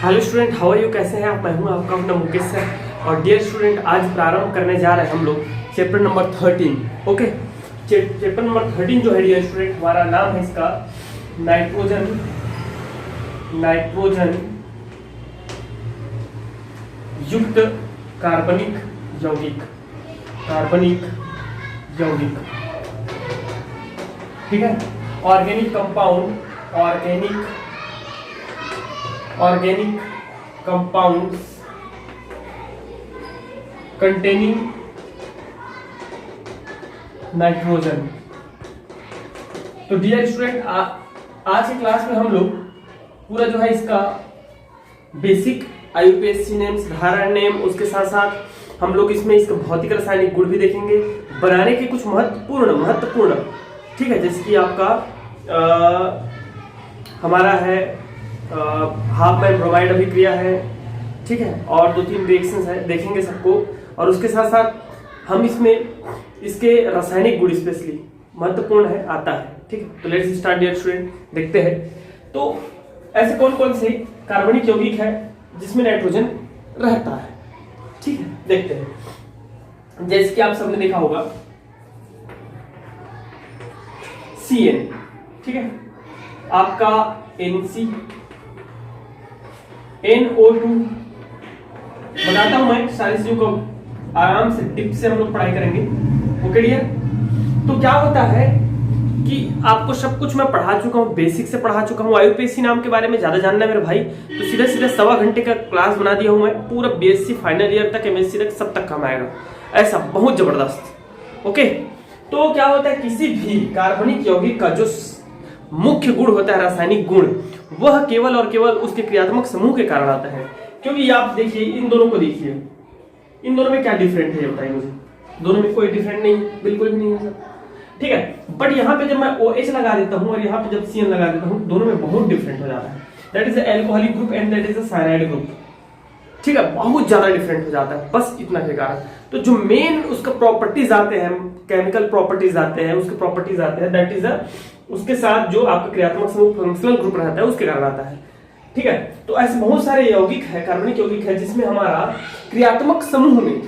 Hello student, how are you? कैसे हैं आप? मैं हूं आपका अपना मुकेश सर। और डियर स्टूडेंट, आज प्रारंभ करने जा रहे हैं हम लोग chapter number 13। Okay, chapter number 13 जो है डियर स्टूडेंट, हमारा नाम है इसका नाइट्रोजन युक्त कार्बनिक यौगिक। ठीक है, ऑर्गेनिक कंपाउंड्स कंटेनिंग नाइट्रोजन। तो डियर स्टूडेंट, आज की क्लास में हम लोग पूरा जो है इसका बेसिक आईयूपीएसी नेम, साधारण नेम, उसके साथ साथ हम लोग इसमें इसका भौतिक रासायनिक गुण भी देखेंगे, बनाने के कुछ महत्वपूर्ण ठीक है, जैसे कि आपका हमारा है हाफ मैन ब्रोमाइड अभिक्रिया है, ठीक है, और 2-3 रिएक्शंस है, देखेंगे सबको। और उसके साथ साथ हम इसमें इसके रासायनिक गुण स्पेशली महत्वपूर्ण है आता है। ठीक है, तो लेट्स स्टार्ट डियर स्टूडेंट, देखते हैं। तो ऐसे कौन कौन से कार्बनिक यौगिक है जिसमें नाइट्रोजन रहता है, ठीक है, देखते हैं। जैसे कि आप सबने देखा होगा CN, ठीक है, आपका NC, NO2, बताता हूं मैं सारी चीजों को आराम से टिप से हम लोग पढ़ाई करेंगे। ओके डियर, तो क्या होता है कि आपको सब कुछ मैं पढ़ा चुका हूं, बेसिक से पढ़ा चुका हूं। आईयूपीएसी नाम के बारे में ज्यादा जानना है मेरे भाई, तो सीधे 1.25 घंटे का क्लास बना दिया हूं मैं, पूरा BSc फाइनल ईयर तक, MSc तक, सब तक काम आएगा, ऐसा बहुत जबरदस्त। ओके, तो क्या होता है, किसी भी कार्बनिक यौगिक का जो मुख्य गुण होता है, रासायनिक गुण, वह केवल और केवल उसके क्रियात्मक समूह के कारण आता है। क्योंकि आप देखिए, इन दोनों को देखिए, इन दोनों में क्या डिफरेंट है ये बताइए मुझे। दोनों में कोई डिफरेंट नहीं, बिल्कुल भी नहीं है सर, ठीक है। बट यहाँ पे जब मैं OH लगा देता हूँ और यहाँ पे जब CN लगा देता हूँ, दोनों में बहुत डिफरेंट हो जाता है। That is alcoholic group and that is cyanide group, ठीक है, बहुत ज्यादा डिफरेंट हो जाता है, बस इतना के कारण। तो जो मेन उसका प्रॉपर्टीज आते हैं, केमिकल प्रॉपर्टीज आते हैं, उसके प्रॉपर्टीज आते हैं, दैट इज उसके साथ जो आपका क्रियात्मक समूह फंक्शनल ग्रुप रहता है उसके कारण आता है, ठीक है। तो ऐसे बहुत सारे यौगिक है, कार्बनिक यौगिक है, जिसमें हमारा क्रियात्मक समूह में,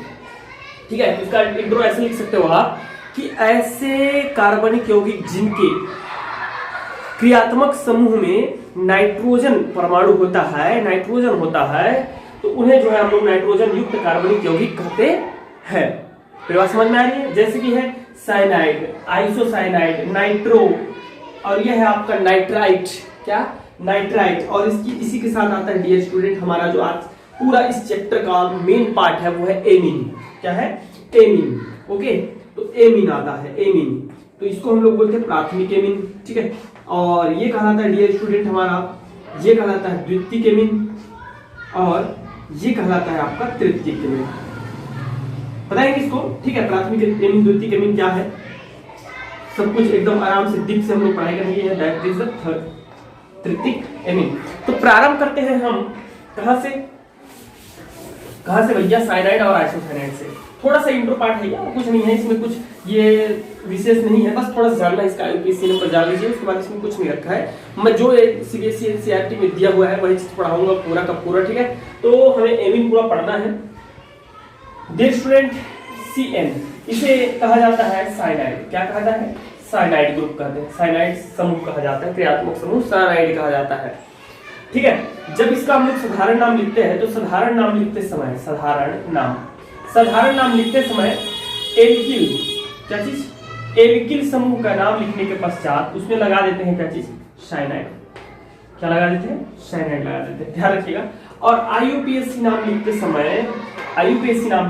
ठीक है, इसका इंट्रो ऐसे लिख सकते हो आप कि ऐसे कार्बनिक यौगिक जिनके क्रियात्मक समूह में नाइट्रोजन परमाणु होता है, तो उन्हें जो है हम लोग नाइट्रोजन युक्त कार्बनिक यौगिक कहते हैं। फिर बात समझ में आ रही है? जैसे कि है साइनाइड, आइसोसाइनाइड, नाइट्रो, और यह है आपका नाइट्राइट, क्या नाइट्राइट। और इसी के साथ आता है डियर स्टूडेंट, हमारा जो आज पूरा इस चैप्टर का मेन पार्ट है वो है एमीन। क्या है? एमीन। ओके, तो एमीन आता है, एमीन, तो इसको हम लोग बोलते हैं प्राथमिक एमीन, ठीक है। और ये कहलाता है डियर स्टूडेंट हमारा, ये कहलाता है द्वितीयक एमीन, और ये कहलाता है आपका तृतीयक एमीन। बताएंगे इसको, ठीक है। प्राथमिक एमीन, द्वितीयक एमीन क्या है, सब कुछ एकदम आराम से डीप से हम लोग पढ़ाई करेंगे। दैट इज द तृतीयक एमीन। तो प्रारंभ करते हैं हम कहां से भैया? साइनाइड और आइसोसाइनाइड से। थोड़ा सा इंट्रो पार्ट है, यार कुछ नहीं है इसमें, कुछ ये विशेष नहीं है, बस थोड़ा सा जानना है इसका। आईयूपीएसी नंबर जान लीजिए, उसके बाद इसमें कुछ नहीं रखा है। मैं जो CBSE NCERT में दिया हुआ है वही चीज पढ़ाऊंगा पूरा का पूरा, ठीक है। तो हमें एमीन पूरा पढ़ना है डियर स्टूडेंट। CN, इसे कहा जाता है साइनाइड। क्या कहा जाता है? साइनाइड ग्रुप कहते हैं, साइनाइड समूह कहा जाता है, क्रियात्मक समूह साइनाइड कहा जाता है, ठीक है। जब इसका हम लोग साधारण नाम लिखते हैं, तो साधारण नाम लिखते समय एल्किल, क्या चीज? एल्किल समूह का नाम लिखने के पश्चात उसमें लगा देते हैं क्या चीज? साइनाइड। क्या लगा देते हैं? साइनाइड लगा देते हैं, ध्यान रखिएगा। और आईयूपीएसी नाम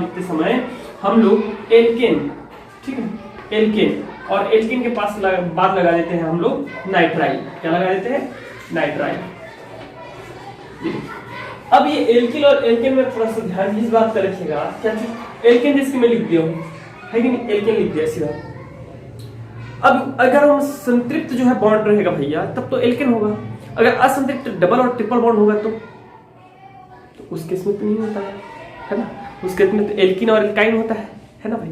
लिखते समय हम लोग एल्केन, ठीक है, एल्केन, और एल्केन के पास बाद लगा देते हैं हम लोग नाइट्राइल। क्या लगा देते हैं? नाइट्राइल। अब ये एल्किल और एल्केन में थोड़ा सा ध्यान इस बात का रखिएगा, क्या चीज? एल्केन जैसे मैं लिख दिया हूं, है कि नहीं? एल्केन लिख दिया सीधा। अब अगर हम संतृप्त जो है बॉन्ड रहेगा भैया, तब तो एल्केन होगा। अगर असंतृप्त डबल और ट्रिपल बॉन्ड होगा तो उस केस में तो नहीं होता है ना, उस केस में तो एल्किन और एल्काइन होता है ना भाई।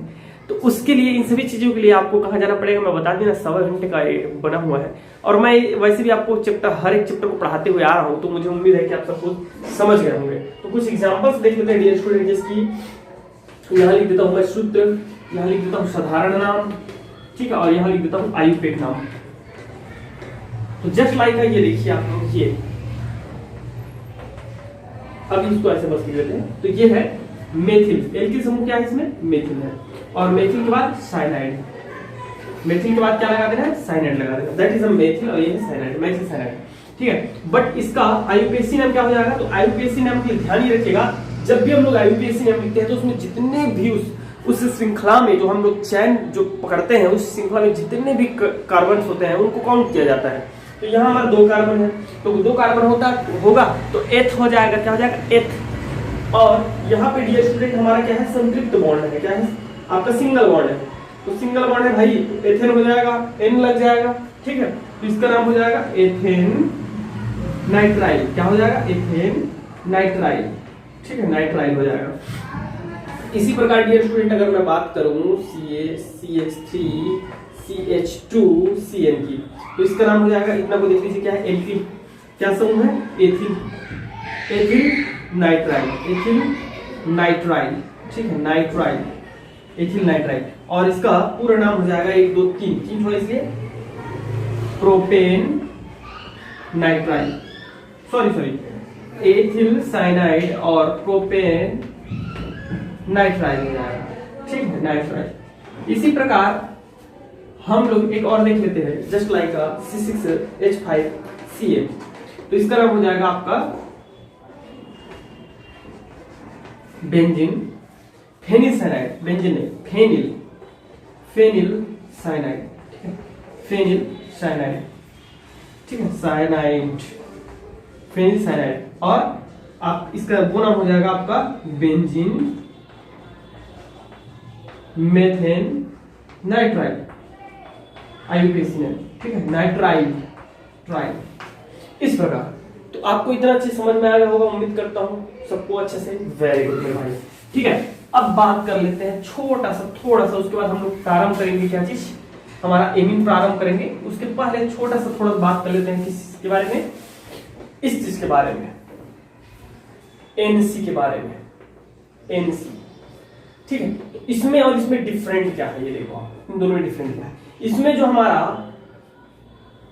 तो उसके लिए, इन सभी चीजों के लिए आपको कहाँ जाना पड़ेगा, मैं बता देना 1.25 घंटे का बना हुआ है। और मैं वैसे भी आपको हर एक चैप्टर को पढ़ाते हुए आ रहा हूँ, तो मुझे उम्मीद है कि आप सब कुछ समझ गए होंगे। तो कुछ एग्जांपल्स देख लेते हैं डियर स्टूडेंट, जिसकी यहाँ लिख देता हूँ मैं सूत्र, यहाँ लिख देता हूँ साधारण नाम, ठीक है, और यहाँ लिख देता हूँ आयुपेक नाम। तो जस्ट लाइक है, ये देखिए आप लोग, ये अब इसको ऐसे बस लिख लेते हैं। तो ये है मेथिल, एल्किल समूह क्या है इसमें, मेथिल है, और मेथिल के बाद साइनाइड, मेथिल के बाद क्या लगा देना है, साइनाइड लगा देना, दैट इज अ मेथिल, और ये है साइनाइड, मेथिल साइनाइड, ठीक है। बट इसका आईयूपीएसी नाम क्या हो जाएगा, तो आईयूपीएसी नाम के लिए ध्यान ही रखिएगा, जब भी हम लोग आईयूपीएसी नाम लिखते हैं तो उसमें जितने भी उस श्रृंखला में जो हम लोग चैन जो पकड़ते हैं, उस श्रृंखला में जितने भी कार्बन होते हैं उनको काउंट किया जाता है। तो यहाँ हमारा 2 कार्बन है, तो 2 कार्बन होगा तो एथ हो जाएगा, क्या हो जाएगा, एथ। और यहाँ पे डियर स्टूडेंट हमारा क्या है, संतृप्त बॉन्ड है, क्या है आपका, सिंगल बॉन्ड है। तो सिंगल बॉन्ड है भाई, एथेन हो जाएगा, एन लग जाएगा, ठीक है। तो इसका नाम हो जाएगा एथेन नाइट्राइल, क्या हो जाएगा, एथेन नाइट्राइल, ठीक है, नाइट्राइल हो जाएगा। इसी प्रकार डियर स्टूडेंट अगर मैं बात करूं CH3 CH2 CN की, तो इसका नाम हो जाएगा, इतना को देख लीजिए क्या है, एल्किल, क्या समूह है, ethyl, ethyl nitrile, ethyl nitrile, ठीक है, नाइट्राइल, एथिल नाइट्राइल। और इसका पूरा नाम हो जाएगा 1 2 3 थोड़ा, इसलिए propane nitrile, sorry ethyl cyanide और प्रोपेन नाइट्राइल हो जाएगा, ठीक है, नाइट्राइल। इसी प्रकार हम लोग एक और देख लेते हैं, जस्ट लाइक C6H5Cl, तो इसका नाम हो जाएगा आपका बेंजीन फेनिल साइनाइड, बेंजीन नहीं, फेनिल साइनाइड, ठीक है, फेनिल साइनाइड, ठीक है, साइनाइड, फेनिल साइनाइड। और आप इसका वो नाम हो जाएगा आपका बेंजीन मेथेन नाइट्राइल, आईयूपीएसी ने, ठीक है, नाइट्राइल ट्राइल। इस प्रकार तो आपको इतना अच्छे समझ में आया होगा, उम्मीद करता हूँ सबको अच्छे से, वेरी गुड भाई, ठीक है। अब बात कर लेते हैं थोड़ा सा, उसके बाद हम लोग प्रारंभ करेंगे, क्या चीज, हमारा एमीन प्रारंभ करेंगे। उसके पहले थोड़ा बात कर लेते हैं किसके बारे में, इस चीज के बारे में, एनसी के बारे में, एनसी, ठीक है। इसमें और इसमें डिफरेंट क्या है, ये देखो आप, इन दोनों में डिफरेंट क्या है। इसमें जो हमारा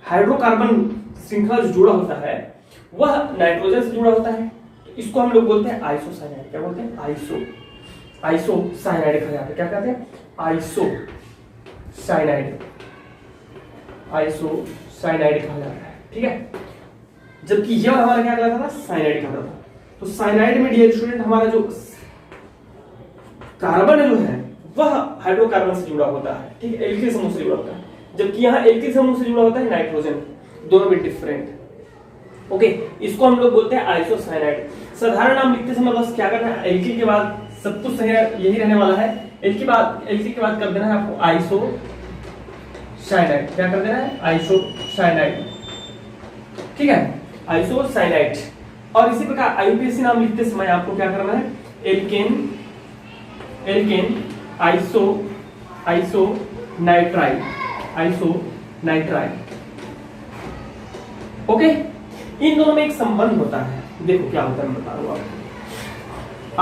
हाइड्रोकार्बन श्रृंखला जो जुड़ा होता है वह नाइट्रोजन से जुड़ा होता है, तो इसको हम लोग बोलते हैं आइसोसाइनाइड, क्या बोलते हैं, आइसोसाइनाइड कहा जाता है, क्या कहते हैं, आइसोसाइनाइड कहा जाता है, ठीक है। जबकि यह हमारा क्या कहलाता था, साइनाइड कहलाता था। तो साइनाइड में डियर स्टूडेंट हमारा जो कार्बन जो है वह हाइड्रोकार्बन से जुड़ा होता है, ठीक है, एल्किल समूह से जुड़ा होता है, जबकि यहाँ एल्किल समूह से जुड़ा होता है नाइट्रोजन, दोनों में डिफरेंट, ओके। इसको हम लोग बोलते हैं आइसोसाइनाइड। साधारण नाम लिखते समय बस क्या करना है, एल्किल के बाद सब कुछ सही यही रहने वाला है, एल्किल के बाद कर देना है आपको आइसोसाइनाइड, क्या कर देना है, आइसोसाइनाइड, ठीक है, आइसोसाइनाइड। और इसी प्रकार आईयूपीएसी नाम लिखते समय आपको क्या करना है, एल्केन आइसोनाइट्राइल, ओके। इन दोनों में एक संबंध होता है, देखो क्या होता है, मैं बता रहा हूं आपको,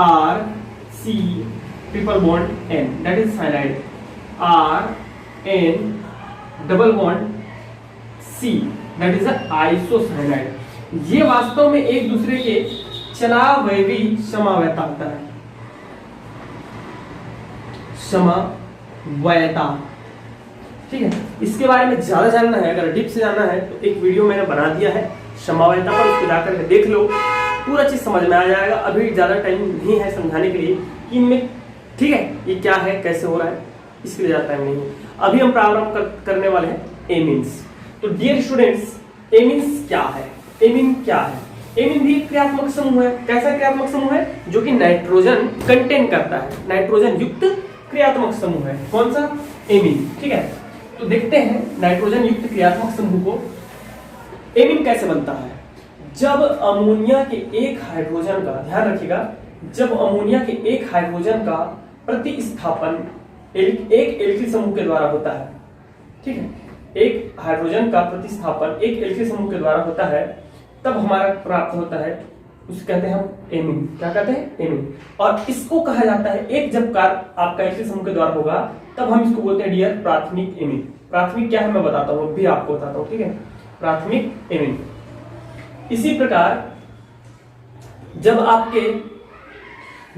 R C triple bond N, that is cyanide, R N double bond C, that is isocyanide. ये वास्तव में एक दूसरे के चलावैवी समवैता होता है, समवैता, ठीक है। इसके बारे में ज्यादा जानना है, अगर डीप से जानना है तो एक वीडियो मैंने बना दिया है समवैता पर, उसको जाकर के देख लो, पूरा चीज समझ में आ जाएगा। अभी ज्यादा टाइम नहीं है समझाने के लिए कि इनमें, ठीक है, ये क्या है, कैसे हो रहा है, इसके लिए ज्यादा टाइम नहीं है। अभी हम प्रारंभ करने वाले हैं एमीन्स। तो डियर स्टूडेंट्स, एमीन्स क्या है, एमीन क्या है, एमीन भी क्रियात्मक समूह है। कैसा क्रियात्मक समूह है, जो कि नाइट्रोजन कंटेन करता है, नाइट्रोजन युक्त क्रियात्मक समूह है। कौन सा, एमीन, ठीक है। तो देखते हैं नाइट्रोजन युक्त क्रियात्मक समूह को। एमीन कैसे बनता है, जब अमोनिया के एक हाइड्रोजन का, ध्यान रखिएगा, जब अमोनिया के एक हाइड्रोजन का प्रतिस्थापन एक एल्किल समूह के द्वारा होता है, ठीक है, एक हाइड्रोजन का प्रतिस्थापन एक एल्किल समूह के द्वारा होता है, तब हमारा प्राप्त होता है, उसे कहते हैं हम एमीन। क्या कहते हैं? एमीन। और इसको कहा जाता है, एक जब कार्य आपका एल्किल समूह के द्वारा होगा तब हम इसको बोलते हैं डियर प्राथमिक एमीन। प्राथमिक क्या है मैं बताता हूँ, भी आपको बताता हूँ, ठीक है, प्राथमिक एमीन। इसी प्रकार जब आपके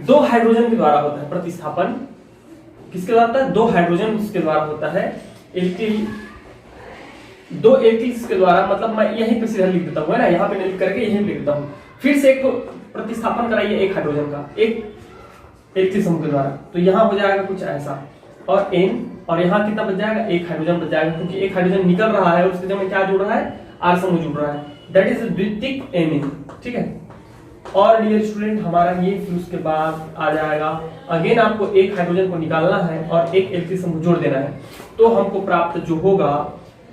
दो हाइड्रोजन के द्वारा होता है प्रतिस्थापन, किसके द्वारा होता है? दो हाइड्रोजन के द्वारा होता है, एल्किल, दो एल्किल्स के द्वारा, मतलब मैं यहीं पे सीधा लिख देता हूँ, है ना, यहाँ पे नहीं लिख करके यहीं लिख देता हूँ। फिर से एक प्रतिस्थापन कराइए एक हाइड्रोजन का एक एल्किल समूह के द्वारा, तो यहाँ हो जाएगा कुछ ऐसा, और एन, और यहाँ कितना बच जाएगा? एक हाइड्रोजन बच जाएगा, क्योंकि एक हाइड्रोजन निकल रहा है, उसके जगह में क्या जुड़ रहा है? आर समूह जुड़ रहा है, दैट इज द्वितीयक एमीन, ठीक है। और डियर स्टूडेंट, हमारा ये फिर उसके बाद आ जाएगा, अगेन आपको एक हाइड्रोजन को निकालना है और एक एल्किल समूह जोड़ देना है, तो हमको प्राप्त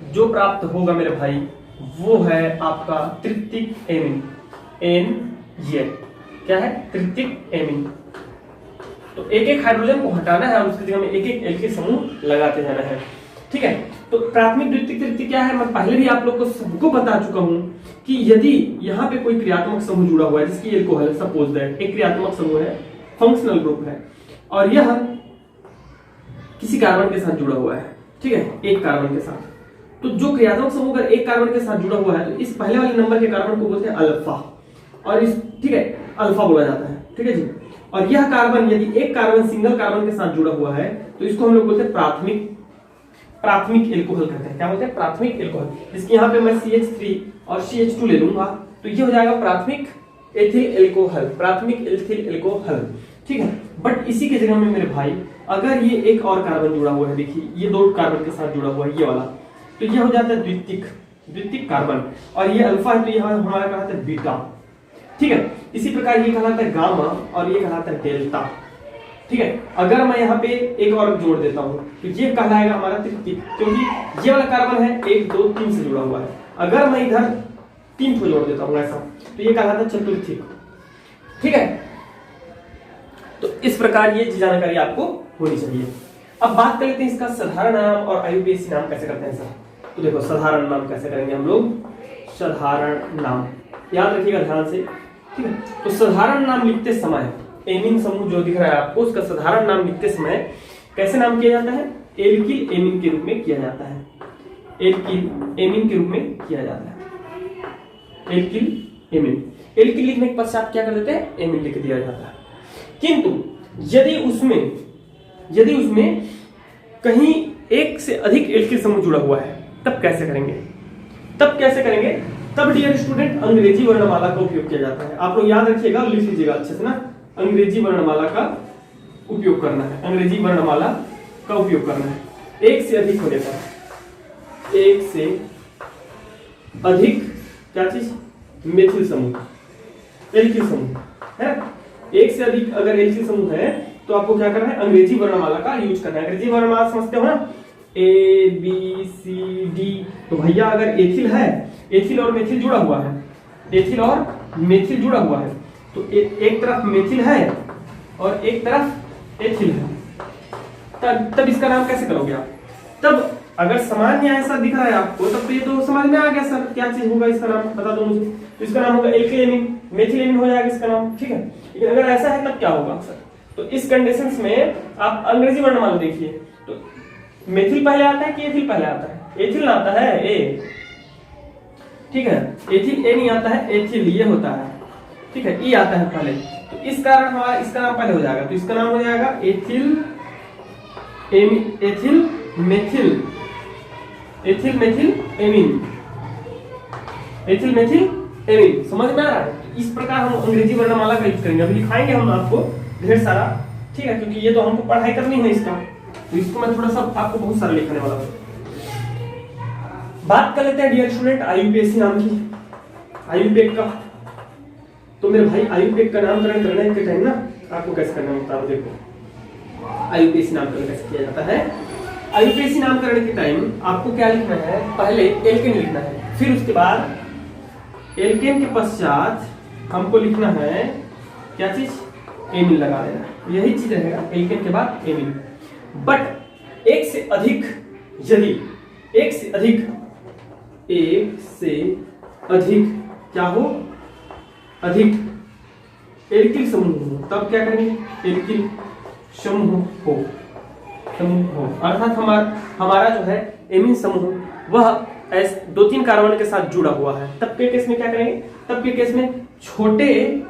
जो प्राप्त होगा मेरे भाई, वो है आपका तृतीयक एमीन, एन ये क्या है? तृतीयक एमीन। तो एक एक हाइड्रोजन को हटाना है और उसकी जगह में एक एक एल्किल समूह लगाते जाना है, ठीक है। तो प्राथमिक, द्वितीयक, तृतीयक क्या है, मैं पहले भी आप लोग को सबको बता चुका हूं कि यदि यहाँ पे कोई क्रियात्मक समूह जुड़ा हुआ है, जिसकी एल्कोहल, सपोज दैट एक क्रियात्मक समूह है, फंक्शनल ग्रुप है, और यह किसी कार्बन के साथ जुड़ा हुआ है, ठीक है, एक कार्बन के साथ, तो जो क्रियात्मक समूह अगर एक कार्बन के साथ जुड़ा हुआ है तो इस पहले वाले नंबर के कार्बन को बोलते हैं अल्फा, और इस, ठीक है, अल्फा बोला जाता है, ठीक है जी। और यह कार्बन, यदि एक कार्बन सिंगल कार्बन के साथ जुड़ा हुआ है तो इसको हम लोग बोलते हैं प्राथमिक एल्कोहल कहते हैं। क्या बोलते हैं? प्राथमिक एल्कोहल। जिसकी यहाँ पे मैं CH3 और CH2 ले लूंगा तो ये हो जाएगा प्राथमिक एथिल एल्कोहल, प्राथमिक एथिल एल्कोहल, ठीक है। बट इसी के जगह में मेरे भाई अगर ये एक और कार्बन जुड़ा हुआ है, देखिए ये दो कार्बन के साथ जुड़ा हुआ है ये वाला, तो ये हो जाता है द्वितीयक कार्बन, और ये अल्फा है तो ये हमारा कहलाता है बीटा, ठीक है। इसी प्रकार ये कहलाता है गामा और ये कहलाता है डेल्टा, ठीक है। अगर मैं यहाँ पे एक और जोड़ देता हूँ तो ये कहलाएगा हमारा तृतीयक, क्योंकि ये वाला कार्बन है 1 2 3 से जुड़ा हुआ है। अगर मैं इधर 3 को जोड़ देता हूँ ऐसा, तो ये कहलाता है चतुर्थीक, ठीक है। तो इस प्रकार ये जानकारी आपको होनी चाहिए। अब बात कर लेते हैं इसका साधारण नाम और IUPAC नाम कैसे करते हैं सर। तो देखो साधारण नाम कैसे करेंगे हम लोग, साधारण नाम याद रखिएगा ध्यान से, ठीक है। तो साधारण नाम लिखते समय एमीन समूह जो दिख रहा है आपको, उसका साधारण नाम लिखते समय कैसे नाम किया जाता है? एल्किल एमीन के रूप में किया जाता है, एल्किल एमीन के रूप में किया जाता है, एल्किल एमीन। एल्किल लिखने के पश्चात क्या कर देते हैं? एमीन लिख दिया जाता है। किंतु यदि उसमें कहीं एक से अधिक एल्किल समूह जुड़ा हुआ है तब कैसे करेंगे? तब डियर स्टूडेंट अंग्रेजी वर्णमाला का उपयोग किया जाता है। आप लोग याद रखिएगा और लिख लीजिएगा अच्छे से ना, अंग्रेजी वर्णमाला का उपयोग करना है, अंग्रेजी वर्णमाला का उपयोग करना है। एक से अधिक होने पर, एक से अधिक क्या चीज? मेथिल समूह, एल्किल समूह है। एक से अधिक अगर एल्किल समूह है तो आपको क्या करना है? अंग्रेजी वर्णमाला का यूज करना है। अंग्रेजी वर्णमाला समझते हो ना, ABCD। तो भैया अगर एथिल है, एथिल और मेथिल जुड़ा हुआ है, एथिल और मेथिल जुड़ा हुआ है, तो एक तरफ मेथिल है और एक तरफ एथिल है, तब इसका नाम कैसे करोगे आप? तब अगर सामान्य ऐसा दिख रहा है आपको तब तो ये तो समझ में आ गया सर क्या चीज होगा, इसका नाम बता दो मुझे। तो इसका नाम होगा एल्किल एमीन, मेथिल एमीन हो जाएगा इसका नाम, ठीक है। लेकिन अगर ऐसा है तब क्या होगा सर? तो इस कंडीशंस में आप अंग्रेजी वर्णमाला देखिए, तो मेथिल पहले आता है कि एथिल पहले आता है? एथिल आता है, ए, ठीक है, एथिल ए नहीं आता है, एथिल ये होता है, ठीक है, ई आता है पहले। तो इस कारण हमारा इसका नाम पहले हो जाएगा, तो इसका नाम हो जाएगा ethyl ethyl methyl, ethyl methyl amine, ethyl methyl amine. समझ में आ रहा है? इस प्रकार हम अंग्रेजी वर्णमाला का यूज करेंगे। अभी लिखाएंगे हम आपको ढेर सारा, ठीक है, क्योंकि ये तो हमको पढ़ाई करनी है इसका, तो इसको मैं थोड़ा सा आपको बहुत सारा लिखने वाला हूँ। बात कर लेते हैं डियर स्टूडेंट IUPAC नाम की, IUPAC का। तो मेरे भाई IUPAC का नामकरण करने के टाइम ना आपको कैसे करना होता है, देखो IUPAC नामकरण कैसे किया जाता है। IUPAC नामकरण के टाइम आपको क्या लिखना है? पहले एल्केन लिखना है, फिर उसके बाद एल्केन के पश्चात हमको लिखना है क्या चीज? एमीन लगा देना, यही चीज रहेगा, एल्केन के बाद एमीन। बट एक से अधिक, यदि एक से अधिक क्या हो, अधिक एल्किल समूह हो, तब क्या करेंगे, एल्किल समूह हो, अर्थात हमारा जो है एमीन समूह वह दो तीन कार्बन के साथ जुड़ा हुआ है, तब के केस में क्या करेंगे, तब के केस में छोटे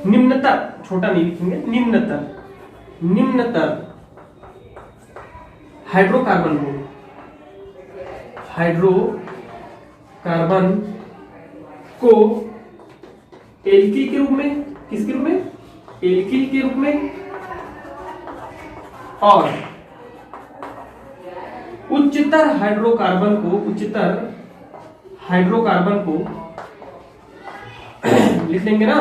निम्नतर, छोटा नहीं लिखेंगे, निम्नतर हाइड्रोकार्बन को एल्किल के रूप में, किसके रूप में, एल्किल के रूप में, और उच्चतर हाइड्रोकार्बन को लिख लेंगे ना,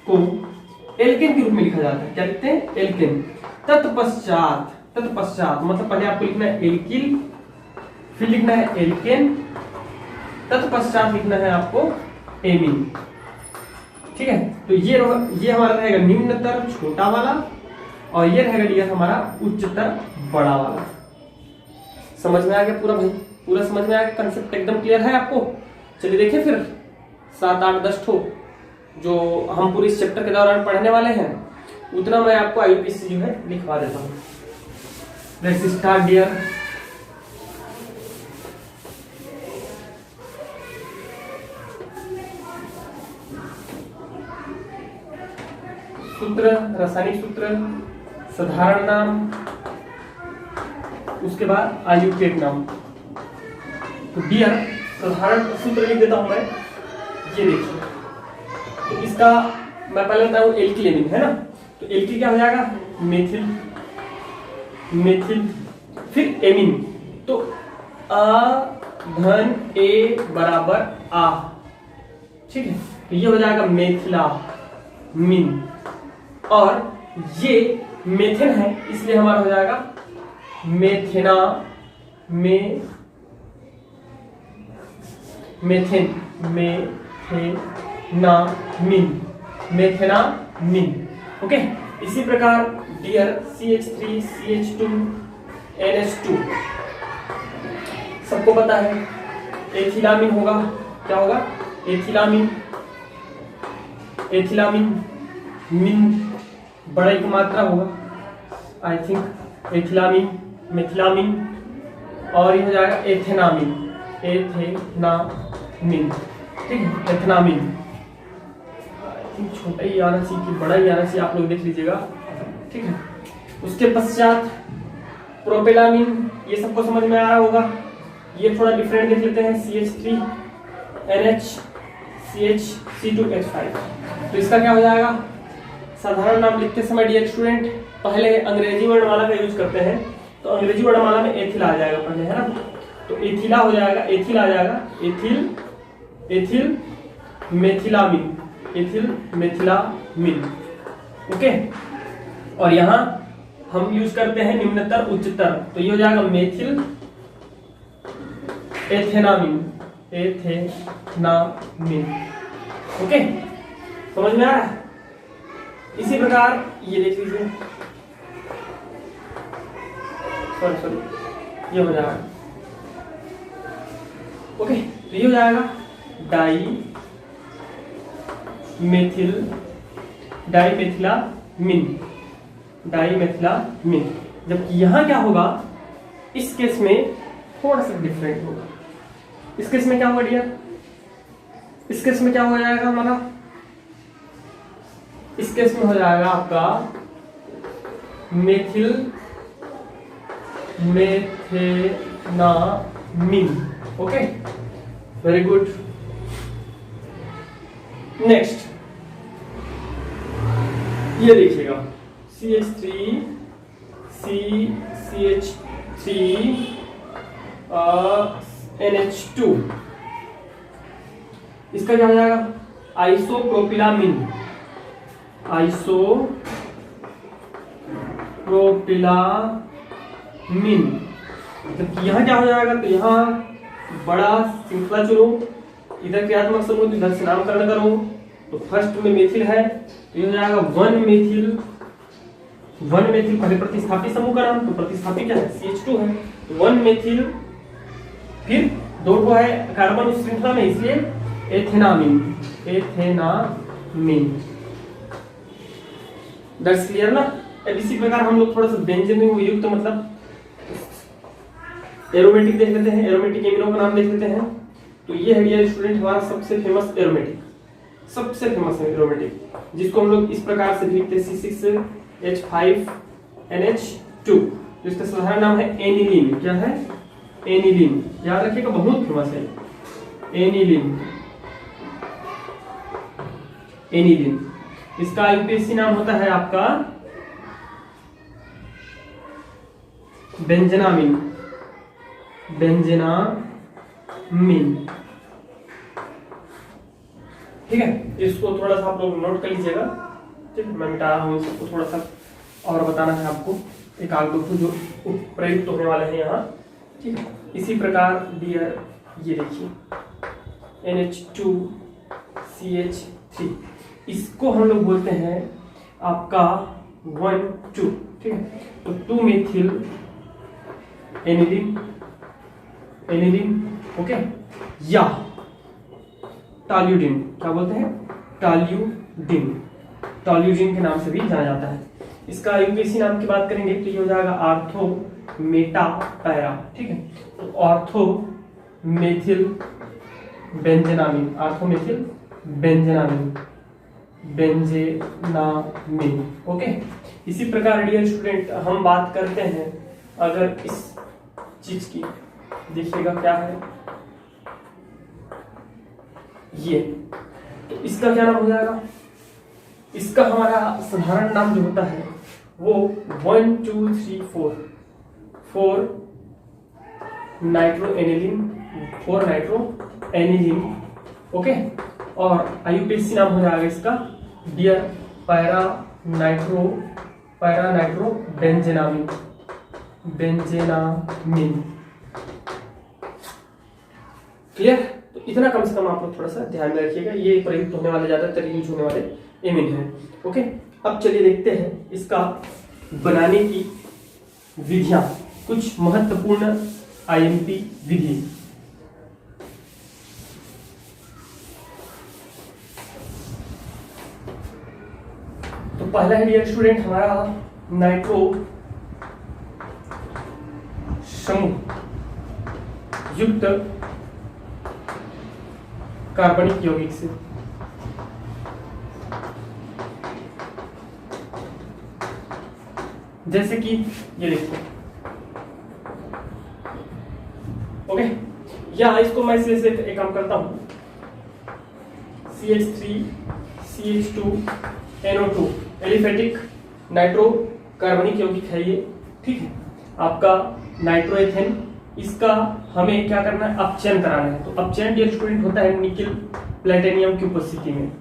को एल्केन के रूप में लिखा जाता है। क्या लिखते हैं, एल्केन। तत्पश्चात मतलब पहले आपको लिखना है एल्किल, फिर लिखना है एल्केन, तत्पश्चात लिखना है आपको एमीन। ठीक है, तो ये हमारा रहेगा निम्नतर छोटा वाला, और ये रहेगा डियर हमारा उच्चतर बड़ा वाला। समझ में आ गया पूरा भाई, पूरा समझ में आ गया, कंसेप्ट एकदम क्लियर है आपको। चलिए देखिए फिर 7, 8, 10 ठो जो हम पूरे इस चैप्टर के दौरान पढ़ने वाले हैं, उतना मैं आपको आईयूपीएसी जो है लिखवा देता हूँ। Let's start dear. सूत्र, रासायनिक सूत्र, साधारण नाम, उसके बाद आयुर्वेद नाम। तो डियर साधारण सूत्र लिख देता हूं मैं, ये देखिए। तो इसका मैं पहले बताऊं एल्किल एमीन है ना, तो एल्किल क्या हो जाएगा, मेथिल, फिर एमीन, तो A धन A बराबर A, ठीक है, तो ये हो जाएगा मेथिलामीन, और ये मेथेन है इसलिए हमारा हो जाएगा मेथेनामीन। ओके, इसी प्रकार डियर CH3 CH2 NH2 सबको पता है, एथिलामीन होगा, क्या होगा, एथिलामीन मीन बड़ा एक मात्रा होगा, आई थिंक एथिलामीन, मेथिलामीन, और ये हो जाएगा एथेनामीन, ठीक है, एथेनामीन। छोटा ही आना चाहिए कि बड़ा ही आना चाहिए, आप लोग देख लीजिएगा, ठीक है। उसके पश्चात प्रोपेलामीन, ये सबको समझ में आ रहा होगा। ये थोड़ा डिफरेंट देख लेते हैं, CH3 NH CH2H5। तो इसका क्या हो जाएगा, साधारण नाम लिखते समय डियर स्टूडेंट पहले अंग्रेजी वर्णमाला का यूज करते हैं, तो अंग्रेजी वर्णमाला में एथिल आ जाएगा पहले, है ना, तो एथिला हो जाएगा, एथिल आ जाएगा, एथिल मेथिलामीन, ओके। और यहाँ हम यूज करते हैं निम्नतर उच्चतर, तो ये हो जाएगा मेथिल एथेनामीन, ओके, समझ में आ रहा है। इसी प्रकार ये देख लीजिए, सॉरी ये हो जाएगा, ओके, तो ये हो जाएगा डाइमेथिलामीन। जबकि यहाँ क्या होगा, इस केस में थोड़ा सा डिफरेंट होगा। इस केस में क्या होगा डियर, इस केस में क्या हो जाएगा हमारा, इस केस में हो जाएगा आपका मेथेनामीन, ओके, वेरी गुड। नेक्स्ट ये देखिएगा CH3 NH2, इसका क्या हो जाएगा, आइसोप्रोपिलामीन, जबकि यहाँ क्या हो जाएगा, तो यहाँ बड़ा श्रृंखला चुनो, इधर क्रियात्मक समूह, तो इधर से नामकरण करो, तो फर्स्ट में मेथिल है, तो ये हो जाएगा 1 मेथिल 1 मेथिल पहले प्रतिस्थापी समूह का नाम, तो प्रतिस्थापी क्या है CH2 है, 1 मेथिल, फिर 2 को है कार्बन उस श्रृंखला में, इसलिए एथेनामीन, एथेनामीन। दैट्स क्लियर ना। अब इसी प्रकार हम लोग थोड़ा सा बेंजीन युक्त मतलब एरोमेटिक देख लेते हैं, एरोमेटिक एमिनो का नाम देख लेते हैं। तो ये है डियर स्टूडेंट हमारा सबसे फेमस एरोमेटिक, सबसे फेमस है एरोमेटिक, जिसको हम लोग इस प्रकार से लिखते हैं C6H5NH2, जिसका साधारण नाम है एनिलीन। क्या है? एनिलीन, याद रखिएगा, बहुत फेमस है एनिलीन, एनिलीन। इसका आईयूपीएसी नाम होता है आपका बेंजेनामिन, बेंजेनामिन। ठीक है, इसको थोड़ा सा आप लोग नोट कर लीजिएगा। ठीक है, मैं मिटा रहा हूँ इसको, थोड़ा सा और बताना है आपको, एक आग दो जो प्रयुक्त होने वाले हैं यहाँ। ठीक है, इसी प्रकार डियर ये देखिए NH2CH3, इसको हम लोग बोलते हैं आपका 1 2। ठीक है, तो 2 मेथिल एनिलीन, एनिलीन, ओके, या टॉल्यूडिन, क्या बोलते हैं? टॉल्यूडिन, टॉल्यूडिन के नाम से भी जाना जाता है। इसका यूपीएससी नाम की बात करेंगे तो ये हो जाएगा आर्थो मेटा पैरा। ठीक है, तो ortho methyl benzenamine, ortho methyl benzenamine, benzenamine, okay. इसी प्रकार डियर स्टूडेंट हम बात करते हैं अगर इस चीज की, देखिएगा क्या है ये, तो इसका क्या नाम हो जाएगा? इसका हमारा साधारण नाम जो होता है वो 1 2 3 4 nitro aniline, 4 nitro aniline, okay. और आईयूपीएसी नाम हो जाएगा इसका डियर पैरा नाइट्रो बेंजेनामिन, बेंजेनामिन। क्लियर? तो इतना कम से कम आप लोग थोड़ा सा ध्यान में रखिएगा, ये प्रयुक्त होने वाले, ज्यादातर यूज होने वाले एमिन है, ओके। अब चलिए देखते हैं इसका बनाने की विधियां, कुछ महत्वपूर्ण आईएमपी विधि। तो पहला है डियर स्टूडेंट हमारा नाइट्रो समूह युक्त कार्बनिक यौगिक से। जैसे कि ये देखो, ओके, या इसको मैं से एक काम करता हूं, CH3 CH2 NO2 aliphatic nitro कार्बनिक यौगिक है ये। ठीक है, आपका नाइट्रोएथेन, इसका हमें क्या करना है? अपचयन कराना है। तो अपचयन डियर स्टूडेंट होता है निकिल प्लेटिनियम की उपस्थिति में।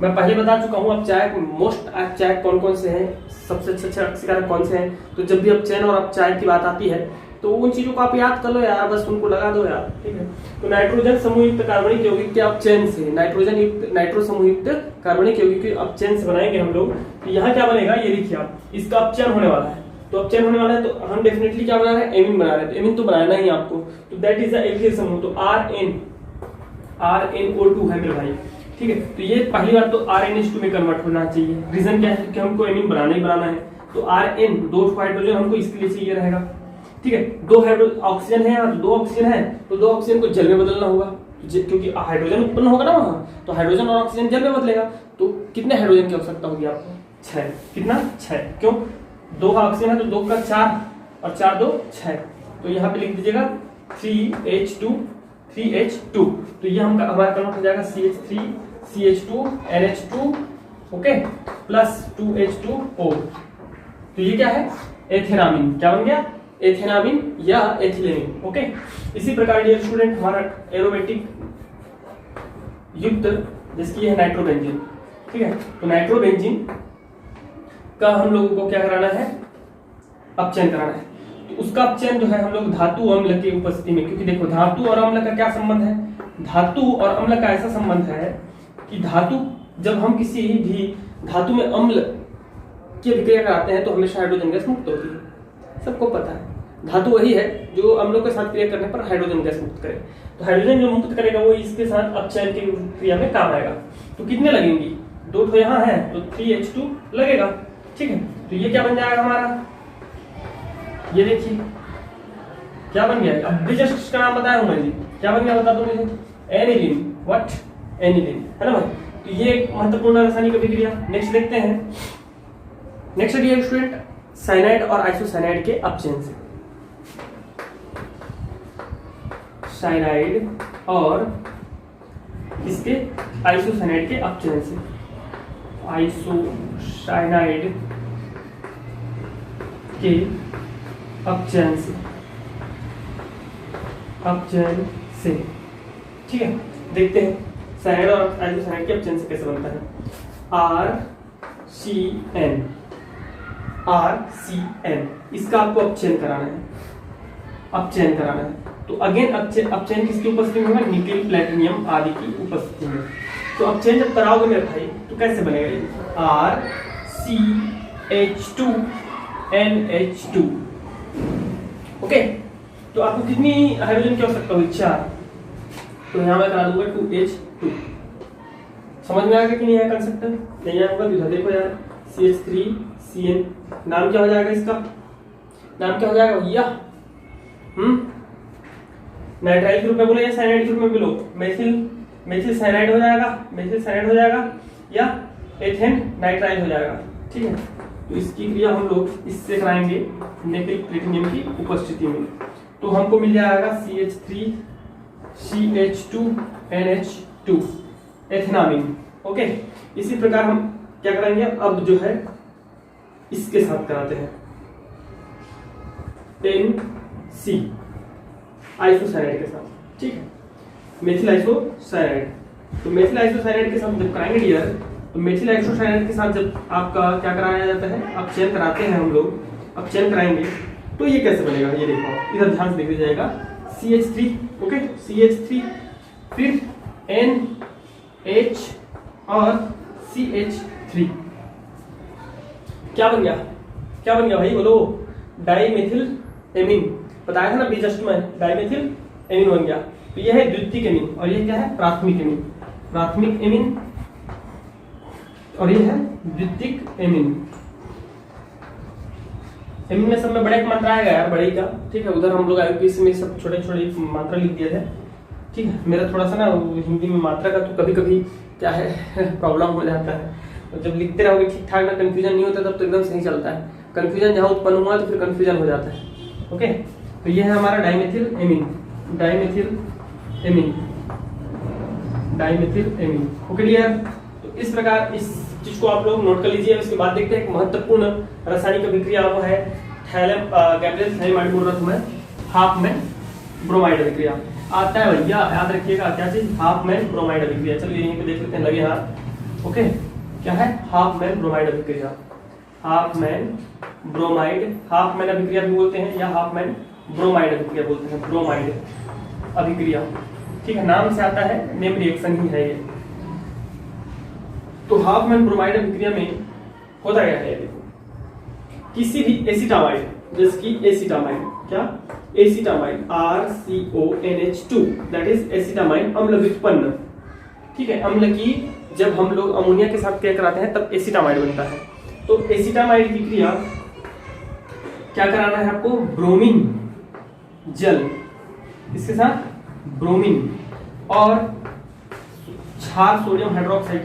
मैं पहले बता चुका हूं अपचायक, मोस्ट अपचायक कौन कौन से हैं, सबसे अच्छे अक्सीकारक कौन से हैं। तो जब भी अपचयन और अपचायक की बात आती है तो उन चीजों को आप याद कर लो यार, बस उनको लगा दो यार। ठीक है, तो नाइट्रोजन समूह युक्त कार्बनिक यौगिक के अपचयन से, नाइट्रोजन युक्त नाइट्रो समूह युक्त कार्बनिक यौगिक के अपचयन से बनाएंगे हम लोग। तो यहाँ क्या बनेगा ये देखिए आप, इसका अपचयन होने वाला है। तो अपचयन होने वाला है तो हम डेफिनेटली क्या बना रहे हैं? एमीन बना रहे हैं। तो एमीन तो बनाना ही आपको, तो दैट इज द एल्किल समूह। तो RnO2 है मेरे भाई। ठीक है, तो ये पहली बात तो RnH2 में कन्वर्ट होना चाहिए। रीजन क्या है कि हमको एमीन बनाना ही बनाना है। तो Rn 2 हाइड्रोजन हमको इसके लिए चाहिए रहेगा। ठीक है, 2 ऑक्सीजन है यहाँ, 2 ऑक्सीजन है तो 2 ऑक्सीजन को जल में बदलना होगा, क्योंकि हाइड्रोजन उत्पन्न होगा ना वहां, तो हाइड्रोजन और ऑक्सीजन जल में बदलेगा। तो कितने हाइड्रोजन की आवश्यकता होगी आपको? 6। कितना? 6। क्यों? 2 ऑक्सीजन है तो 2 का 4 और 4 2 6। तो यहाँ पे लिख दीजिएगा 3H2। तो ये हमारा कन्वर्ट हो जाएगा CH3 CH2 NH2, okay, plus 2H2O। तो ये क्या है? एथेनामिन। क्या बन गया? एथेनामिन या एथिलेमिन, ओके। इसी प्रकार डियर स्टूडेंट हमारा एरोमेटिक युक्त जिसकी है नाइट्रोबेंजीन। ठीक है, तो नाइट्रोबेंजीन का हम लोगों को क्या कराना है? अपचयन कराना है। तो उसका अपचयन जो है हम लोग धातु अम्ल की उपस्थिति में, क्योंकि देखो धातु और अम्ल का क्या संबंध है? धातु और अम्ल का ऐसा संबंध है कि धातु, जब हम किसी भी धातु में अम्ल की अभिक्रिया कराते हैं तो हमेशा हाइड्रोजन गैस मुक्त होती है, सबको पता है। धातु वही है जो अम्लों के साथ क्रिया करने पर हाइड्रोजन गैस मुक्त करे। तो हाइड्रोजन जो मुक्त करेगा वो इसके साथ अपचयन की क्रिया में काम आएगा। तो कितने लगेंगी, 2 तो यहाँ है तो 3H2 लगेगा, ठीक है। तो ये क्या बन जाएगा हमारा, ये देखिए क्या बन गया। अब भी जस्ट इसका नाम बताया हूँ मैं जी, क्या बन गया बता दो मुझे, एनिलीन। व्हाट, एनिलीन, है ना भाई। तो ये एक महत्वपूर्ण रासायनिक अभिक्रिया। नेक्स्ट देखते हैं। नेक्स्ट डियर स्टूडेंट, साइनाइड और आइसोसाइनाइड के अपचयन से। साइनाइड और इसके आइसोसाइनाइड के अपचयन से। आइसोसाइनाइड के अपचयन से, अपचयन से, ठीक है। देखते हैं साइनाइड और आइसोसाइनाइड के अपचयन से कैसे बनता है। RCN, इसका आपको अपचयन कराना है, अपचयन कराना है। तो अगेन अपचयन किसकी उपस्थिति में होगा, निकेल, प्लेटिनियम आदि की उपस्थिति में। तो अपचयन जब कराओगे मेरे भाई तो कैसे बनेगा ये, RCH2NH2, ओके। तो आपको कितनी हाइड्रोजन की आवश्यकता हुई, 4। तो यहाँ मैं करा दूंगा 2H2। समझ में आ गया कि नहीं है कंसेप्ट, नहीं आया होगा तो देखो यार, CH3CN, नाम क्या हो जाएगा इसका, नाम क्या हो जाएगा भैया, नाइट्राइल के रूप में बोलो या साइनाइड के रूप में बोलो, मेथिल साइनाइड हो जाएगा, मेथिल साइनाइड हो जाएगा, या एथेन नाइट्राइल हो जाएगा, ठीक है। तो इसकी क्रिया हम लोग इससे कराएंगे निकेल प्लेटिनियम की उपस्थिति में। तो हमको मिल जाएगा CH3CH2NH2 एथेनामीन, ओके। इसी प्रकार हम क्या कराएंगे, अब जो है इसके साथ कराते हैं NC आइसोसाइनाइड के साथ, ठीक है, मेथिल आइसोसाइनाइड। तो मेथिल आइसोसाइनाइड के साथ जब कराएंगे डियर, तो मेथिल आइसोसाइनाइड के साथ जब आपका क्या कराया जाता है, अपचयन कराते हैं हम लोग, अपचयन कराएंगे तो ये कैसे बनेगा, ये देखो इधर ध्यान से देख लीजिएगा। CH3, ओके, CH3, फिर NH और CH3, क्या बन गया, क्या बन गया भाई बोलो, डाइमेथिल एमीन। बताया था ना बी जस्ट में, डाइमेथिल एमीन बन गया। तो ये है द्वितीयक एमीन और ये क्या है, प्राथमिक एमीन, प्राथमिक एमीन, और ये है द्वितीयक एमीन। एमीन में सब में बड़ा एक मात्रा आएगा यार, बड़ी का, ठीक है। उधर हम लोग आईपीएस में सब छोटे छोटे मात्रा लिख दिए थे, ठीक है। मेरा थोड़ा सा ना हिंदी में मात्रा का तो कभी कभी क्या है प्रॉब्लम हो जाता है, तो जब लिखते रहोगे ठीक ठाक ना, कंफ्यूजन नहीं होता तब तो एकदम सही चलता है। कंफ्यूजन जहाँ उत्पन्न हुआ तो फिर कंफ्यूजन हो जाता है, ओके। तो ये है हमारा dimethyl amine, dimethyl amine, dimethyl amine, okay dear. तो इस प्रकार इस चीज को आप लोग नोट कर लीजिए। इसके बाद देखते हैं एक महत्वपूर्ण रासायनिक अभिक्रिया, वो है थैलेम गैब्रियल थाइमाइड बोल रहा था मैं, हाफ मैन ब्रोमाइड अभिक्रिया आता है भैया, याद रखिएगा क्या चीज, हाफ मैन ब्रोमाइड अभिक्रिया। चलिए यहीं पे देख लेते हैं, लगे हाथ, ओके। क्या है, हाफ मैन ब्रोमाइड अभिक्रिया, half man bromide, half man अभिक्रिया भी बोलते हैं या हाफ मैन ब्रोमाइड अभिक्रिया बोलते हैं, ब्रोमाइड अभिक्रिया, ठीक है। नाम से आता है, नेम रिएक्शन ही है ये। तो हाफ मैन ब्रोमाइड अभिक्रिया में होता क्या है, देखो, किसी भी एसिटामाइड, जैसे कि एसिटामाइड, क्या, acetamide RCONH2, that is acetamide, अम्ल व्युत्पन्न, ठीक है। अम्ल की जब हम लोग अमोनिया के साथ क्या कराते हैं तब एसिटामाइड बनता है। तो एसिटामाइड की क्रिया क्या कराना है आपको, ब्रोमीन जल, इसके साथ ब्रोमीन और क्षार सोडियम हाइड्रोक्साइड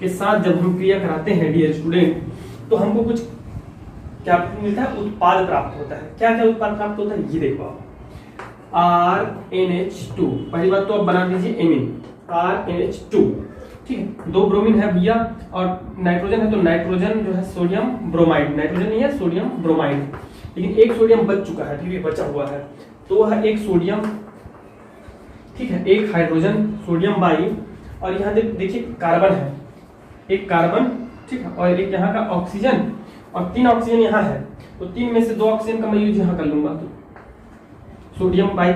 के साथ जब हम क्रिया कराते हैं डियर स्टूडेंट, तो हमको कुछ क्या मिलता है, उत्पाद प्राप्त होता है। क्या क्या उत्पाद प्राप्त होता है, ये देखो आप, RNH2, पहली बात तो आप बना दीजिए एमीन, RNH2, ठीक है। 2 ब्रोमीन है भैया और नाइट्रोजन है, तो नाइट्रोजन जो है सोडियम ब्रोमाइड, नाइट्रोजन नहीं है सोडियम ब्रोमाइड, लेकिन एक सोडियम बच चुका है, ठीक है, बचा हुआ है, तो वह एक सोडियम, ठीक है, एक हाइड्रोजन सोडियम बाई, और यहाँ देखिए कार्बन है, एक कार्बन, ठीक है, और एक यहाँ का ऑक्सीजन, और 3 ऑक्सीजन यहाँ है, तो 3 में से 2 ऑक्सीजन का मैं यूज यहाँ कर लूंगा, तो सोडियम बाई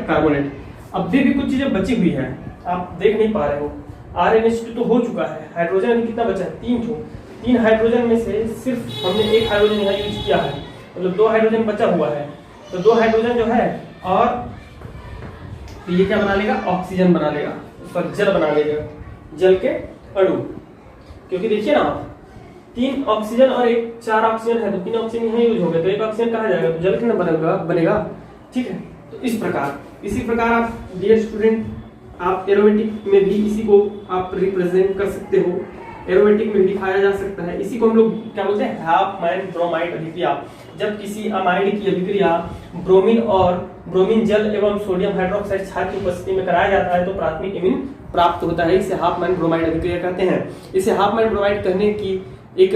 कार्बोनेट। अब भी कुछ चीजें बची हुई है, आप देख नहीं पा रहे हो। RNH2 तो हो चुका है, हाइड्रोजन अभी कितना बचा है, 3 ठो, 3 हाइड्रोजन में से सिर्फ हमने 1 हाइड्रोजन यहाँ यूज किया है, मतलब 2 हाइड्रोजन बचा हुआ है। तो 2 हाइड्रोजन जो है और तो ये क्या बना लेगा, ऑक्सीजन बना लेगा, उस पर जल बना लेगा, जल के अणु। क्योंकि देखिए ना आप 3 ऑक्सीजन और 4 ऑक्सीजन है, तो 3 ऑक्सीजन यहाँ यूज हो गए, तो 1 ऑक्सीजन कहाँ जाएगा, तो जल कितना बनेगा। ठीक है, तो इस प्रकार आप डियर स्टूडेंट आप एरोमेटिक में भी इसी को आप रिप्रेजेंट कर सकते हो, एरोमेटिक में भी दिखाया जा सकता है। इसी को हम लोग क्या बोलते हैं, हाफमैन ब्रोमाइड अभिक्रिया। जब किसी अमाइड की अभिक्रिया ब्रोमीन जल एवं सोडियम हाइड्रोक्साइड क्षार की उपस्थिति में कराया जाता है तो प्राथमिक एमीन प्राप्त होता है। इसे हाफमैन ब्रोमाइड अभिक्रिया कहते हैं। इसे हाफमैन ब्रोमाइड कहने की एक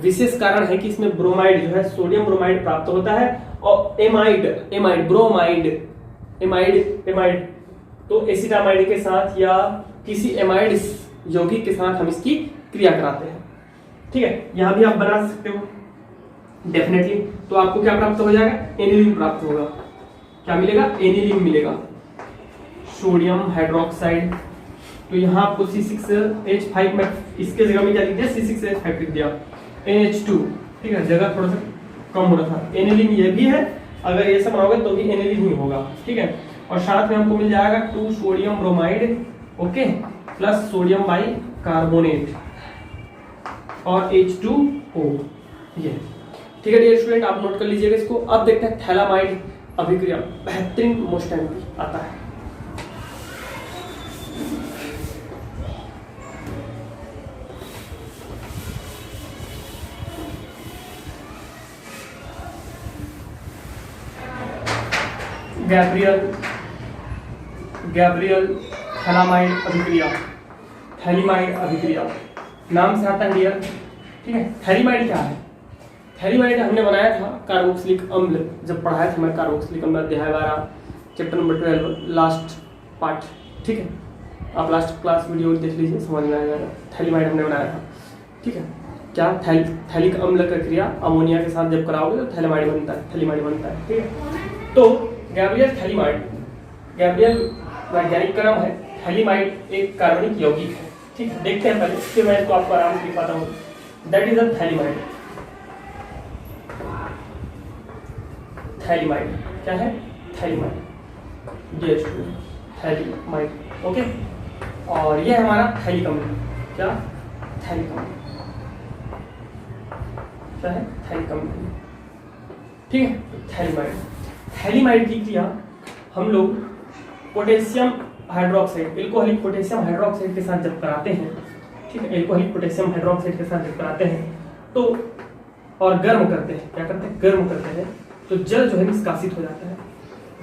विशेष कारण है कि इसमें ब्रोमाइड जो है सोडियम ब्रोमाइड प्राप्त होता है और एमाइड तो एसिटामाइड के साथ या किसी एमाइड यौगिक के साथ हम इसकी क्रिया कराते हैं। ठीक है, यहां भी आप बना सकते हो डेफिनेटली। तो आपको क्या प्राप्त हो जाएगा, एनिलीन प्राप्त होगा। क्या मिलेगा, एनिलीन मिलेगा, सोडियम हाइड्रोक्साइड। तो यहाँ आपको C6H5 में इसके जगह में क्या लिख दिया, C6H5 लिख दिया, NH2। ठीक है, जगह थोड़ा सा कम हो रहा था। एनिलीन ये भी है, अगर ये सब बनाओगे तो भी एनिलीन ही होगा। ठीक है, और साथ में हमको मिल जाएगा 2 sodium bromide, okay, plus sodium bicarbonate और H2O ये। ठीक है डियर स्टूडेंट, आप नोट कर लीजिएगा इसको। अब देखते हैं थैलामाइड अभिक्रिया, बेहतरीन मोस्ट टाइम आता है। गैब्रियल थैलामाइड अभिक्रिया नाम से आता है डियर। ठीक है, थैलीमाइड क्या है, थैलीमाइड हमने बनाया था कार्बोक्सिलिक अम्ल, जब पढ़ाया था मैं कार्बोक्सिलिक अम्ल अध्याय 12 चैप्टर नंबर 12 लास्ट पार्ट। ठीक है, आप लास्ट क्लास वीडियो देख लीजिए, समझ में आ जाएगा। थैलीमाइड हमने बनाया था। ठीक है, क्या थैलिक अम्ल का क्रिया अमोनिया के साथ जब कराओगे तो थैलीमाइड बनता है। ठीक है, तो गैब्रियल वैज्ञानिक का नाम है। थैलीमाइड एक कार्बनिक यौगिक है। ठीक है, देखते हैं पहले, फिर मैं इसको आपको आराम से दिखाता हूँ। That is a phthalimide. क्या है, थैलीमाइड, ओके। और ये हमारा थैलिक अम्ल, क्या थैलिक अम्ल। ठीक है, थैलीमाइड की क्रिया हम लोग potassium hydroxide, alcoholic potassium hydroxide के साथ जब कराते हैं। ठीक है, एल्कोहलिक पोटेशियम हाइड्रोक्साइड के साथ जब कराते हैं तो और गर्म करते हैं, क्या करते हैं, गर्म करते हैं, तो जल जो है निष्कासित हो जाता है,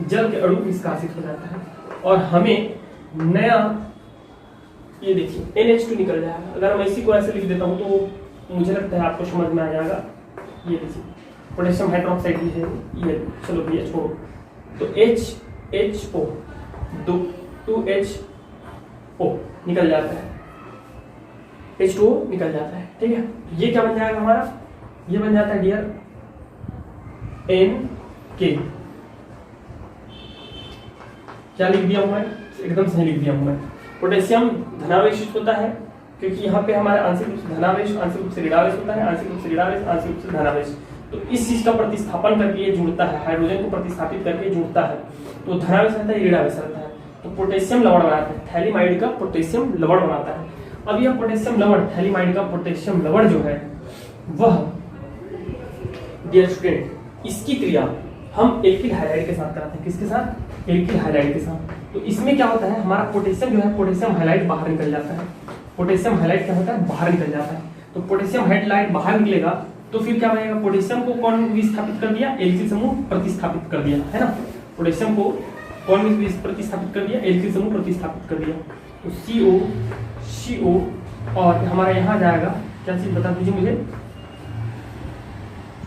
जल के अणु निष्कासित हो जाता है और हमें नया, ये देखिए NH2 निकल जाएगा। अगर मैं इसी को ऐसे लिख देता हूँ तो मुझे लगता है आपको समझ में आ जाएगा। ये देखिए पोटेशियम हाइड्रोक्साइड भी है ये, चलो भैया छोड़ो, तो HHO 2H निकल जाता है, H2O निकल जाता है। ठीक है, ये क्या बन जाएगा हमारा, ये बन जाता है डियर NK। क्या लिख दिया हूं मैं, एकदम सही लिख दिया हूं मैं। पोटेशियम धनावेश होता है क्योंकि यहाँ पे हमारा आंशिक रूप से धनावेश, आंशिक रूप से ऋणावेश होता है, आंशिक रूप से ऋणावेश, आंशिक रूप से धनावेश। तो इस चीज का प्रतिस्थापन करके ये जुड़ता है, हाइड्रोजन को प्रतिस्थापित करके जुड़ता है, तो धनावेश रहता है, ऋणावेश रहता है, तो पोटेशियम लवण बनाता है। थैलीमाइड का पोटेशियम लवण बनाता है। अब यह पोटेशियम लवण, थैलीमाइड का पोटेशियम लवण जो है वह डियर स्टूडेंट, इसकी क्रिया हम एल्किल हाइड्राइड के साथ कराते हैं। किसके साथ, एल्किल हाइड्राइड के साथ। तो इसमें क्या होता है, हमारा पोटेशियम जो है, पोटेशियम हाइड्राइड बाहर निकल जाता है। पोटेशियम हाइड्राइड क्या होता है, बाहर निकल जाता है। तो पोटेशियम हाइड्राइड बाहर निकलेगा तो फिर क्या बनेगा, पोटेशियम को कौन विस्थापित कर दिया, एल्किल समूह प्रतिस्थापित कर दिया, है ना। पोटेशियम को कौन प्रतिस्थापित कर दिया, एल्किल समूह प्रतिस्थापित कर दिया। तो CO और हमारा यहाँ जाएगा, क्या चीज बता दीजिए मुझे,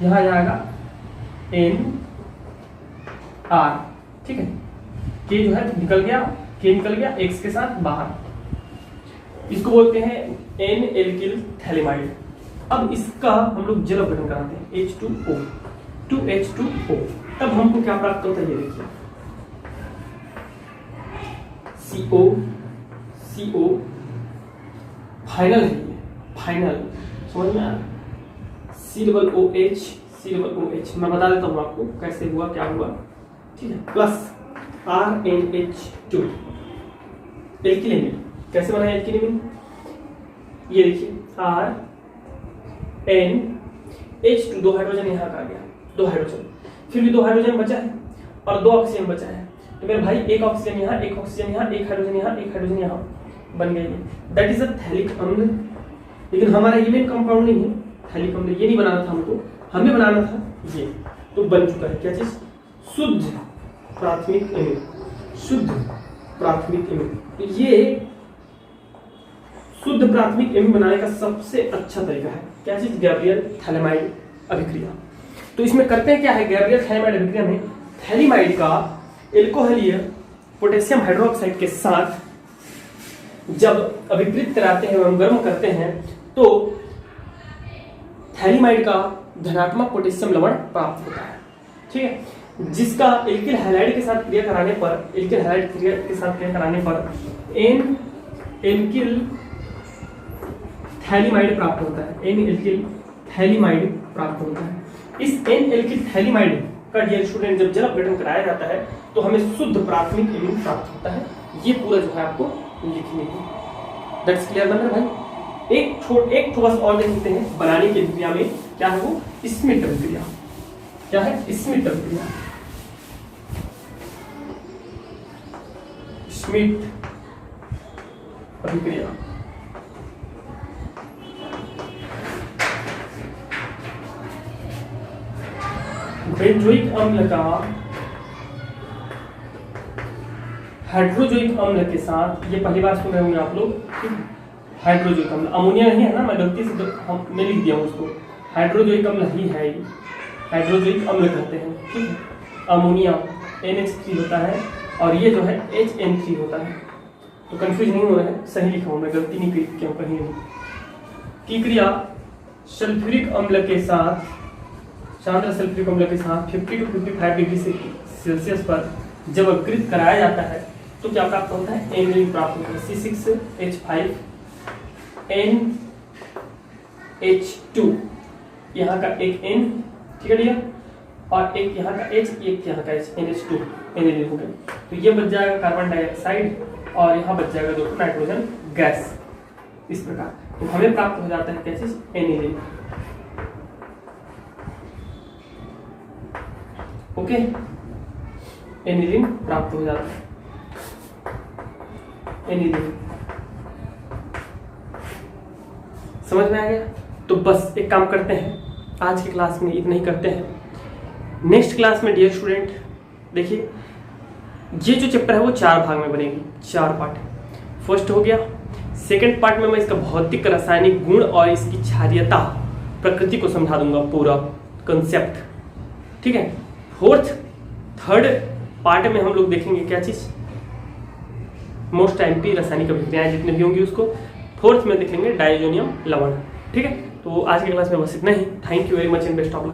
यहाँ जाएगा NR। ठीक है, K जो है निकल गया, K निकल गया X के साथ बाहर। इसको बोलते हैं N एल्किल थैलीमाइड। अब इसका हम लोग जल अपघटन कराते हैं, H2O 2H2O। तब हमको क्या प्राप्त होता है, ये देखिए CO फाइनल है, ये फाइनल समझ में आया? COOH, COOH मैं बता देता हूँ आपको कैसे हुआ, क्या हुआ, ठीक है। Plus RNH2 alkyl amine. कैसे बना एल्किल एमीन? ये देखिए RNH2, 2 हाइड्रोजन यहाँ का आ गया, 2 हाइड्रोजन, फिर भी 2 हाइड्रोजन बचा है और 2 ऑक्सीजन बचा है। तो मेरे भाई एक ऑक्सीजन यहाँ, एक ऑक्सीजन यहाँ, एक हाइड्रोजन यहाँ, एक हाइड्रोजन यहाँ बन गई है। दैट इज अ थैलिक अम्ल। लेकिन हमारा इवेन कंपाउंड नहीं है थैलिक अम्ल, ये नहीं बनाना था हमको, हमें बनाना था ये। तो बन चुका है क्या चीज? शुद्ध प्राथमिक एमिन, शुद्ध प्राथमिक एमिन। तो ये शुद्ध प्राथमिक एमिन बनाने का सबसे अच्छा तरीका है क्या चीज? गैब्रियल थैलेमाइड अभिक्रिया। तो इसमें करते हैं क्या है? गैब्रियल थैलेमाइड अभिक्रिया में थैलीमाइड का एल्कोहलीय पोटेशियम हाइड्रोक्साइड के साथ जब अभिक्रित कराते हैं एवं गर्म करते हैं तो थैलीमाइड का धनात्मक पोटेशियम लवण प्राप्त होता है, ठीक है। जिसका एल्किल हैलाइड के साथ क्रिया कराने पर, एल्किल हैलाइड क्रिया के साथ क्रिया कराने पर एन एल्किल थैलीमाइड प्राप्त होता है, एन एल्किल थैलीमाइड प्राप्त होता है। इस एन एल्किल थैलीमाइड का डियर स्टूडेंट जब जल अपघटन कराया जाता है तो हमें शुद्ध प्राथमिक एमिन प्राप्त होता है। ये पूरा जो है आपको लिखनी है। दैट्स क्लियर बन रहा है भाई? एक ठो बस और देख लेते हैं बनाने की प्रक्रिया में क्या है वो? स्मिट अभिक्रिया। क्या है? स्मिट अभिक्रिया। स्मिट अभिक्रिया बेंजोइक अम्ल का हाइड्रोजोइक अम्ल के साथ, ये पहली बार सुन रहे होंगे आप लोग, हाइड्रोजोइक अम्ल, अमोनिया नहीं है ना, मैं गलती से मैं लिख दिया हूँ उसको, हाइड्रोजोइक अम्ल ही है ये, हाइड्रोजोइक अम्ल कहते हैं, ठीक है। अमोनिया NH3 होता है और ये जो है HN3 होता है। तो कंफ्यूज नहीं हो रहा है, सही लिखा हूँ मैं, गलती नहीं की हूँ कहीं नहीं। की क्रिया सल्फ्यूरिक अम्ल के साथ, शांत सल्फ्यूरिक अम्ल के साथ 50 to 55 डिग्री सेल्सियस पर जब अपकृत कराया जाता है तो क्या प्राप्त होता है? एनिलीन प्राप्त होता है, C6H5NH2, यहाँ का एक N, ठीक है डियर, और एक यहाँ का H, एक यहाँ का H, NH2 एनिलीन हो गया। तो ये बच जाएगा कार्बन डाइऑक्साइड और यहाँ बच जाएगा दोस्तों नाइट्रोजन गैस। इस प्रकार तो हमें प्राप्त हो जाता है क्या चीज? एनिलीन। ओके, एनिलीन प्राप्त हो जाता है, एनिलीन। समझ में आ गया? तो बस एक काम करते हैं, आज की क्लास में इतना ही करते हैं। नेक्स्ट क्लास में डियर स्टूडेंट देखिए, ये जो चैप्टर है वो 4 भाग में बनेगी, 4 पार्ट। फर्स्ट हो गया, सेकंड पार्ट में मैं इसका भौतिक रासायनिक गुण और इसकी क्षारीयता प्रकृति को समझा दूंगा, पूरा कंसेप्ट, ठीक है। थर्ड पार्ट में हम लोग देखेंगे क्या चीज? मोस्ट एमपी रासायनिक अभिक्रियाएं जितने भी होंगी उसको। फोर्थ में देखेंगे डायजोनियम लवण, ठीक है। तो आज की क्लास में बस इतना ही। Thank you very much and best of luck.